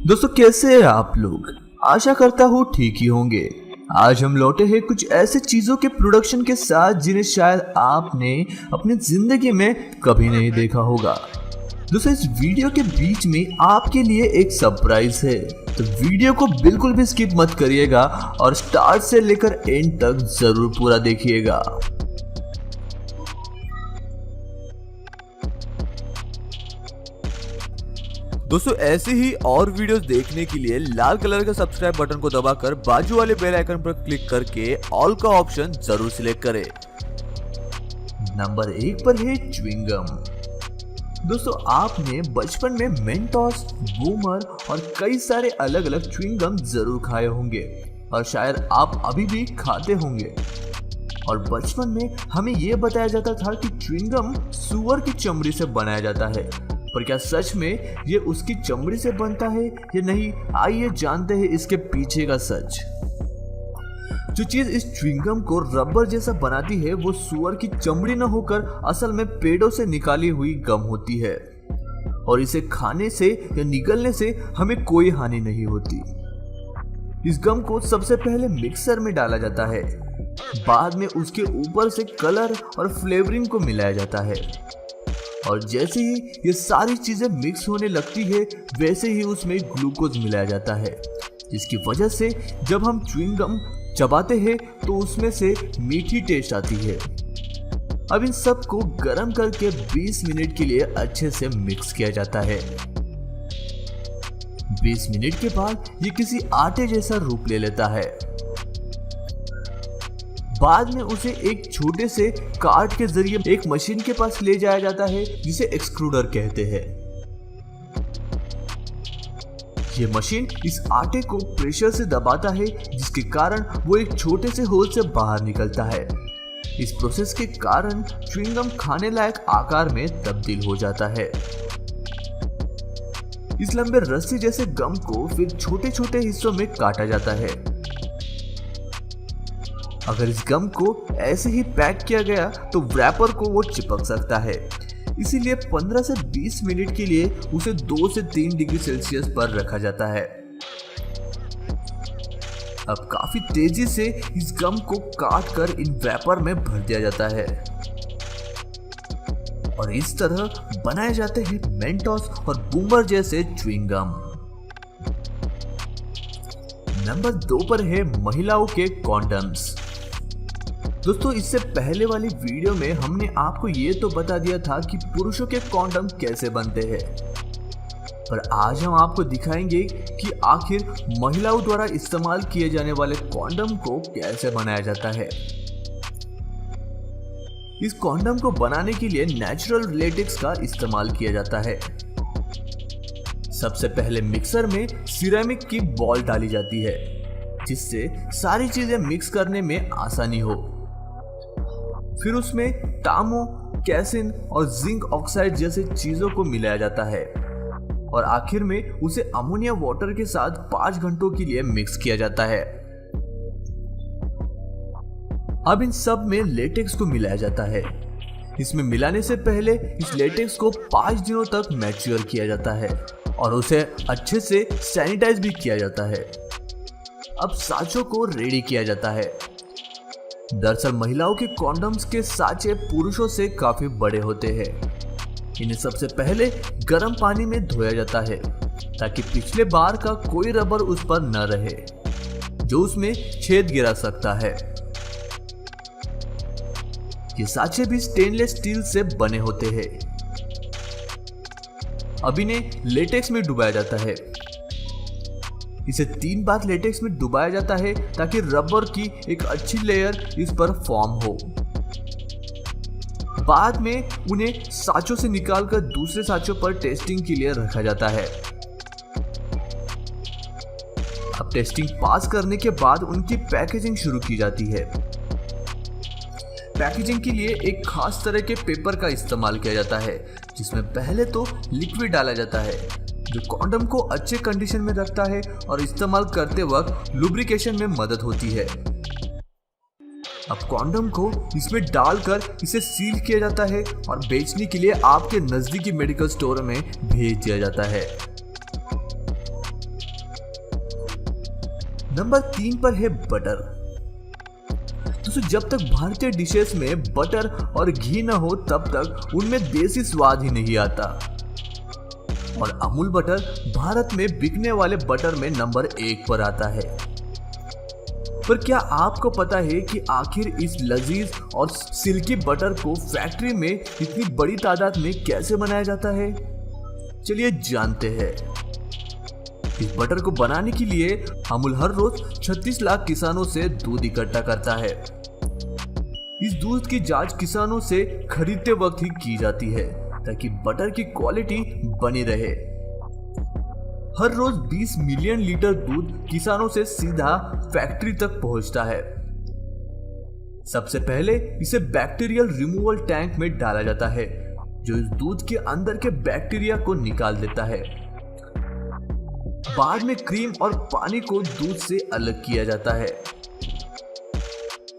दोस्तों कैसे हैं आप लोग। आशा करता हूँ ठीक ही होंगे। आज हम लौटे हैं कुछ ऐसे चीजों के प्रोडक्शन के साथ जिन्हें शायद आपने अपनी जिंदगी में कभी नहीं देखा होगा। दोस्तों इस वीडियो के बीच में आपके लिए एक सरप्राइज है, तो वीडियो को बिल्कुल भी स्किप मत करिएगा और स्टार्ट से लेकर एंड तक जरूर पूरा देखिएगा। दोस्तों ऐसे ही और वीडियोस देखने के लिए लाल कलर का सब्सक्राइब बटन को दबाकर बाजू वाले बेल आइकन पर क्लिक करके ऑल का ऑप्शन जरूर सिलेक्ट करें। नंबर 1 पर है च्युइंगम। दोस्तों आपने बचपन में मेंटोस, बूमर और कई सारे अलग अलग च्युइंगम जरूर खाए होंगे और शायद आप अभी भी खाते होंगे। और बचपन में हमें यह बताया जाता था कि च्युइंगम सुअर की चमड़ी से बनाया जाता है, पर क्या सच में ये उसकी चमड़ी से बनता है या नहीं? आइए जानते हैं इसके पीछे का सच। जो चीज इस च्युइंगम को रबर जैसा बनाती है वो सुअर की चमड़ी न होकर असल में पेड़ों से निकाली हुई गम होती है और इसे खाने से या निगलने से हमें कोई हानि नहीं होती। इस गम को सबसे पहले मिक्सर में डाला जाता है, बाद में उसके ऊपर से कलर और फ्लेवरिंग को मिलाया जाता है और जैसे ही ये सारी चीजें मिक्स होने लगती है वैसे ही उसमें ग्लूकोज मिलाया जाता है, जिसकी वजह से जब हम च्युइंगम चबाते हैं तो उसमें से मीठी टेस्ट आती है। अब इन सब को गर्म करके 20 मिनट के लिए अच्छे से मिक्स किया जाता है। 20 मिनट के बाद ये किसी आटे जैसा रूप ले लेता है। बाद में उसे एक छोटे से कार्ट के जरिए एक मशीन के पास ले जाया जाता है जिसे एक्सट्रूडर कहते हैं। यह मशीन इस आटे को प्रेशर से दबाता है जिसके कारण वो एक छोटे से होल से बाहर निकलता है। इस प्रोसेस के कारण च्युइंगम खाने लायक आकार में तब्दील हो जाता है। इस लंबे रस्सी जैसे गम को फिर छोटे छोटे हिस्सों में काटा जाता है। अगर इस गम को ऐसे ही पैक किया गया तो रैपर को वो चिपक सकता है, इसीलिए 15 से 20 मिनट के लिए उसे 2 से 3 डिग्री सेल्सियस पर रखा जाता है। अब काफी तेजी से इस गम को काट कर इन रैपर में भर दिया जाता है और इस तरह बनाए जाते हैं मेंटोस और बूमर जैसे च्युइंगम। नंबर 2 पर है महिलाओं के कॉन्डम्स। दोस्तों इससे पहले वाली वीडियो में हमने आपको ये तो बता दिया था कि पुरुषों के कॉन्डम कैसे बनते हैं, पर आज हम आपको दिखाएंगे कि आखिर महिलाओं द्वारा इस्तेमाल किए जाने वाले कॉन्डम को कैसे बनाया जाता है। इस कॉन्डम को बनाने के लिए नेचुरल लेटेक्स का इस्तेमाल किया जाता है। सबसे पहले मिक्सर में सिरेमिक की बॉल डाली जाती है जिससे सारी चीजें मिक्स करने में आसानी हो। फिर उसमें टामो, कैसिन और जिंक ऑक्साइड जैसे चीजों को मिलाया जाता है और आखिर में उसे अमोनिया वाटर के साथ 5 घंटों के लिए मिक्स किया जाता है। अब इन सब में लेटेक्स को मिलाया जाता है। इसमें मिलाने से पहले इस लेटेक्स को 5 दिनों तक मैच्योर किया जाता है और उसे अच्छे से सैनिटाइज भी किया जाता है। अब साँचों को रेडी किया जाता है। दरअसल महिलाओं के कॉन्डम्स के साँचे पुरुषों से काफी बड़े होते हैं। इन्हें सबसे पहले गर्म पानी में धोया जाता है ताकि पिछले बार का कोई रबर उस पर न रहे जो उसमें छेद गिरा सकता है। ये साँचे भी स्टेनलेस स्टील से बने होते हैं। अब इन्हें लेटेक्स में डुबाया जाता है। इसे 3 बार लेटेक्स में डुबाया जाता है ताकि रबर की एक अच्छी लेयर इस पर फॉर्म हो। बाद में उन्हें साँचों से निकालकर दूसरे साँचों पर टेस्टिंग के लिए रखा जाता है। अब टेस्टिंग पास करने के बाद उनकी पैकेजिंग शुरू की जाती है। पैकेजिंग के लिए एक खास तरह के पेपर का इस्तेमाल किया जाता है जिसमें पहले तो लिक्विड डाला जाता है जो कॉन्डम को अच्छे कंडीशन में रखता है और इस्तेमाल करते वक्त लुब्रिकेशन में मदद होती है। अब कॉन्डम को इसमें डालकर इसे सील किया जाता है और बेचने के लिए आपके नजदीकी मेडिकल स्टोर में भेज दिया जाता है। नंबर 3 पर है बटर। दोस्तों जब तक भारतीय डिशेस में बटर और घी न हो तब तक उनमें देसी स्वाद ही नहीं आता। और अमूल बटर भारत में बिकने वाले बटर में नंबर 1 पर आता है। पर क्या आपको पता है कि आखिर इस लजीज और सिल्की बटर को फैक्ट्री में इतनी बड़ी तादाद में कैसे बनाया जाता है? चलिए जानते हैं। इस बटर को बनाने के लिए अमूल हर रोज 36 लाख किसानों से दूध इकट्ठा करता है। इस दूध की जांच किसानों से खरीदते वक्त ही की जाती है ताकि बटर की क्वालिटी बनी रहे। हर रोज 20 मिलियन लीटर दूध किसानों से सीधा फैक्ट्री तक पहुंचता है। सबसे पहले इसे बैक्टीरियल रिमूवल टैंक में डाला जाता है जो इस दूध के अंदर के बैक्टीरिया को निकाल देता है। बाद में क्रीम और पानी को दूध से अलग किया जाता है।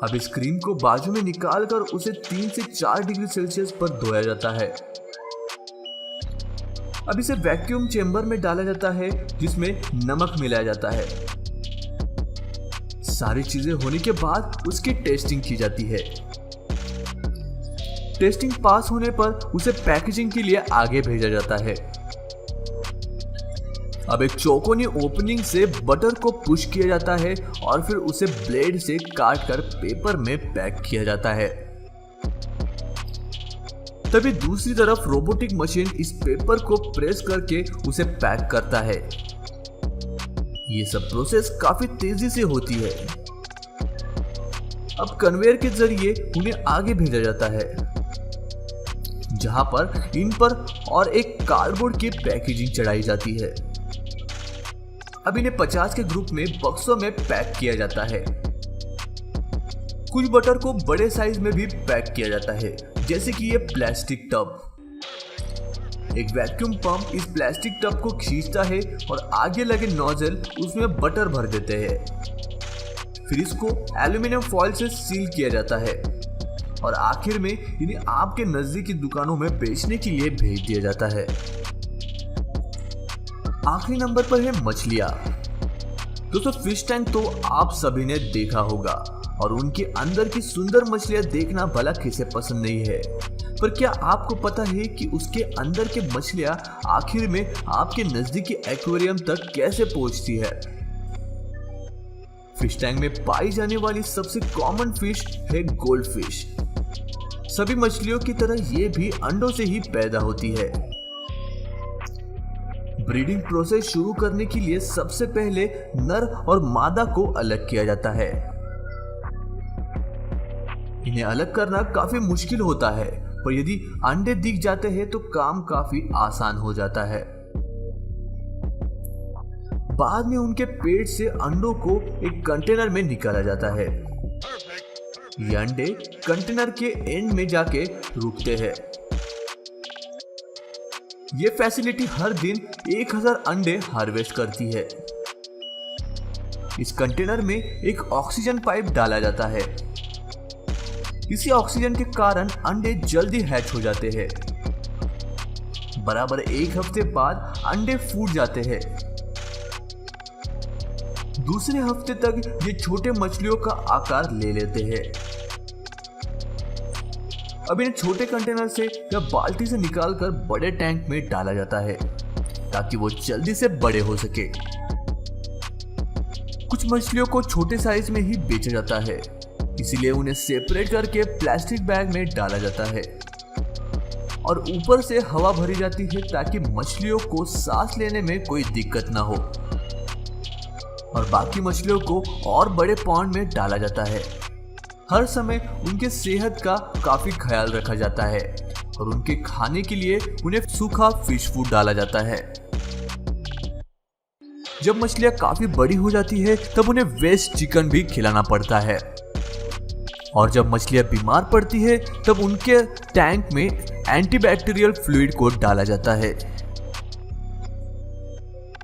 अब इस क्रीम को बाजू में निकालकर उसे 3 से 4 डिग्री सेल्सियस पर धोया जाता है। अब इसे वैक्यूम चेंबर में डाला जाता है जिसमें नमक मिलाया जाता है। सारी चीजें होने के बाद उसकी टेस्टिंग की जाती है। टेस्टिंग पास होने पर उसे पैकेजिंग के लिए आगे भेजा जाता है। अब एक चौकोनी ओपनिंग से बटर को पुश किया जाता है और फिर उसे ब्लेड से काटकर पेपर में पैक किया जाता है। तभी दूसरी तरफ रोबोटिक मशीन इस पेपर को प्रेस करके उसे पैक करता है। ये सब प्रोसेस काफी तेजी से होती है। अब कन्वेयर के जरिए उन्हें आगे भेजा जाता है जहां पर इन पर और एक कार्डबोर्ड की पैकेजिंग चढ़ाई जाती है। अब इन्हें 50 के ग्रुप में बक्सों में पैक किया जाता है। कुछ बटर को बड़े साइज में भी पैक किया जाता है जैसे कि ये प्लास्टिक टब। एक वैक्यूम पंप इस प्लास्टिक टब को खींचता है और आगे लगे नोजल उसमें बटर भर देते हैं। फिर इसको एल्यूमिनियम फॉइल से सील किया जाता है और आखिर में इन्हें आपके नजदीकी दुकानों में बेचने के लिए भेज दिया जाता है। आखिरी नंबर पर है मछलियां। दोस्तों फिश टैंक तो आप सभी ने देखा होगा और उनके अंदर की सुंदर मछलियां देखना भला किसे पसंद नहीं है। पर क्या आपको पता है कि उसके अंदर के मछलियां आखिर में आपके नजदीकी एक्वेरियम तक कैसे पहुंचती है? फिश टैंक में पाई जाने वाली सबसे कॉमन फिश है गोल्ड फिश। सभी मछलियों की तरह ये भी अंडों से ही पैदा होती है। ब्रीडिंग प्रोसेस शुरू करने के लिए सबसे पहले नर और मादा को अलग किया जाता है। इन्हें अलग करना काफी मुश्किल होता है, पर यदि अंडे दिख जाते हैं तो काम काफी आसान हो जाता है। बाद में उनके पेट से अंडों को एक कंटेनर में निकाला जाता है। ये अंडे कंटेनर के एंड में जाके रुकते हैं। ये फैसिलिटी हर दिन 1000 अंडे हार्वेस्ट करती है। इस कंटेनर में एक ऑक्सीजन पाइप डाला जाता है। इसी ऑक्सीजन के कारण अंडे जल्दी हैच हो जाते हैं। बराबर 1 हफ्ते बाद अंडे फूट जाते हैं। दूसरे हफ्ते तक ये छोटे मछलियों का आकार ले लेते हैं। अब इन्हें छोटे कंटेनर से या बाल्टी से निकालकर बड़े टैंक में डाला जाता है ताकि वो जल्दी से बड़े हो सके। कुछ मछलियों को छोटे साइज में ही बेचा जाता है, इसीलिए उन्हें सेपरेट करके प्लास्टिक बैग में डाला जाता है और ऊपर से हवा भरी जाती है ताकि मछलियों को सांस लेने में कोई दिक्कत ना हो। और बाकी मछलियों को और बड़े पॉन्ड में डाला जाता है। हर समय उनके सेहत का काफी ख्याल रखा जाता है और उनके खाने के लिए उन्हें सूखा फिश फूड डाला जाता है। जब मछलियां काफी बड़ी हो जाती है तब उन्हें वेस्ट चिकन भी खिलाना पड़ता है और जब मछलियां बीमार पड़ती है तब उनके टैंक में एंटीबैक्टीरियल फ्लूइड को डाला जाता है।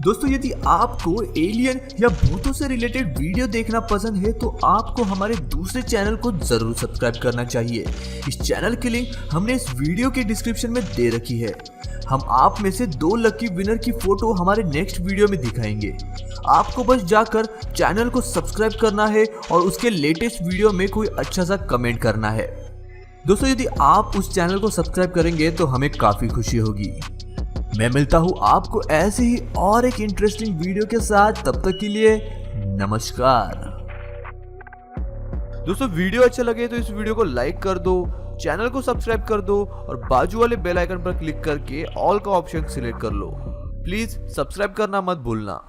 दोस्तों यदि आपको एलियन या भूतों से रिलेटेड वीडियो देखना पसंद है तो आपको हमारे दूसरे चैनल को जरूर सब्सक्राइब करना चाहिए। इस चैनल की लिंक हमने इस वीडियो के डिस्क्रिप्शन में दे रखी है। हम आप में से 2 लकी विनर की फोटो हमारे नेक्स्ट वीडियो में दिखाएंगे। आपको बस जाकर चैनल को सब्सक्राइब करना है और उसके लेटेस्ट वीडियो में कोई अच्छा सा कमेंट करना है। दोस्तों यदि आप उस चैनल को सब्सक्राइब करेंगे तो हमें काफी खुशी होगी। मैं मिलता हूँ आपको ऐसे ही और एक इंटरेस्टिंग वीडियो के साथ, तब तक के लिए नमस्कार। दोस्तों वीडियो अच्छा लगे तो इस वीडियो को लाइक कर दो, चैनल को सब्सक्राइब कर दो और बाजू वाले बेल आइकन पर क्लिक करके ऑल का ऑप्शन सिलेक्ट कर लो। प्लीज सब्सक्राइब करना मत भूलना।